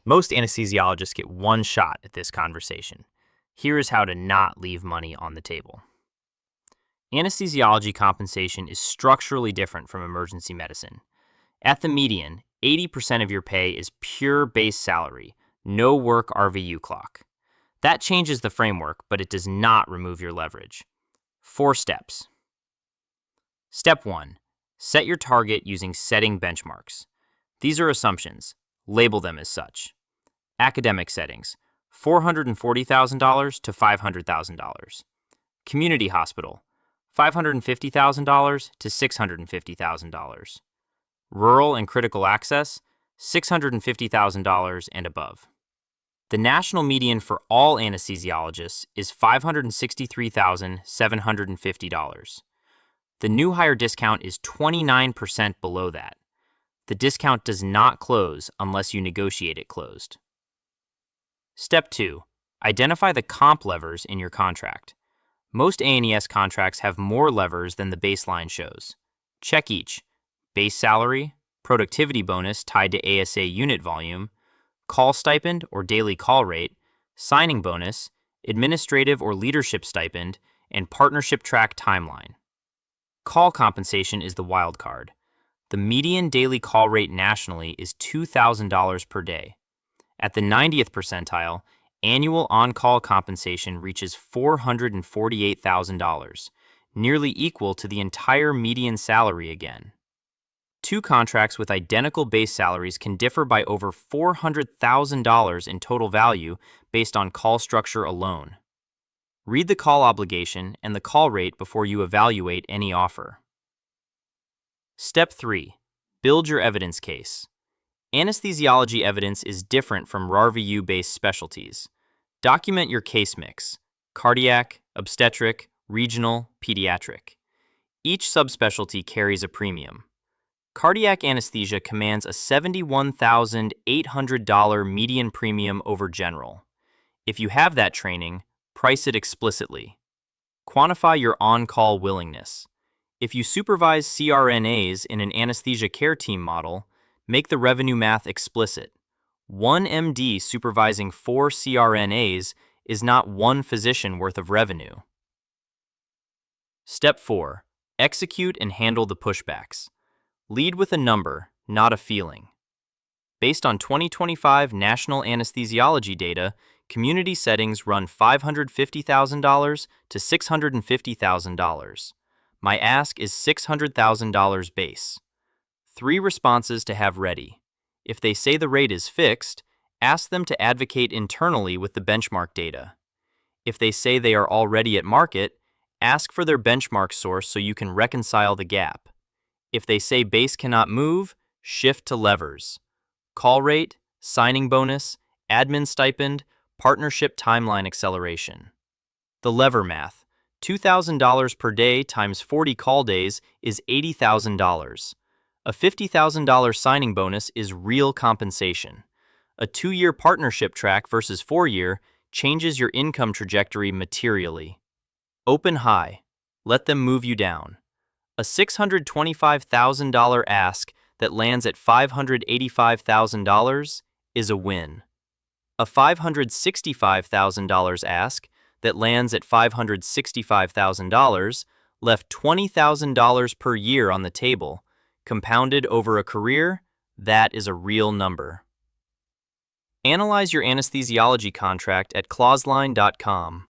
Most anesthesiologists get one shot at this conversation. Here is how to not leave money on the table. Anesthesiology compensation is structurally different from emergency medicine. At the median, 80% of your pay is pure base salary, no work RVU clock. That changes the framework, but it does not remove your leverage. 4 steps. Step 1. Set your target using setting benchmarks. These are assumptions. Label them as such. Academic settings, $440,000 to $500,000. Community hospital, $550,000 to $650,000. Rural and critical access, $650,000 and above. The national median for all anesthesiologists is $563,750. The new hire discount is 29% below that. The discount does not close unless you negotiate it closed. Step 2. Identify the comp levers in your contract. Most ANES contracts have more levers than the baseline shows. Check each: base salary, productivity bonus tied to ASA unit volume, call stipend or daily call rate, signing bonus, administrative or leadership stipend, and partnership track timeline. Call compensation is the wild card. The median daily call rate nationally is $2,000 per day. At the 90th percentile, annual on-call compensation reaches $448,000, nearly equal to the entire median salary again. 2 contracts with identical base salaries can differ by over $400,000 in total value based on call structure alone. Read the call obligation and the call rate before you evaluate any offer. Step 3. Build your evidence case. Anesthesiology evidence is different from RVU-based specialties. Document your case mix: cardiac, obstetric, regional, pediatric. Each subspecialty carries a premium. Cardiac anesthesia commands a $71,800 median premium over general. If you have that training, price it explicitly. Quantify your on-call willingness. If you supervise CRNAs in an anesthesia care team model, make the revenue math explicit. 1 MD supervising 4 CRNAs is not 1 physician worth of revenue. Step 4. Execute and handle the pushbacks. Lead with a number, not a feeling. Based on 2025 national anesthesiology data, community settings run $550,000 to $650,000. My ask is $600,000 base. 3 responses to have ready. If they say the rate is fixed, ask them to advocate internally with the benchmark data. If they say they are already at market, ask for their benchmark source so you can reconcile the gap. If they say base cannot move, shift to levers: call rate, signing bonus, admin stipend, partnership timeline acceleration. The lever math: $2,000 per day times 40 call days is $80,000. A $50,000 signing bonus is real compensation. A 2-year partnership track versus 4-year changes your income trajectory materially. Open high. Let them move you down. A $625,000 ask that lands at $585,000 is a win. A $565,000 ask that lands at $565,000 left $20,000 per year on the table. Compounded over a career, that is a real number. Analyze your anesthesiology contract at ClauseLine.com.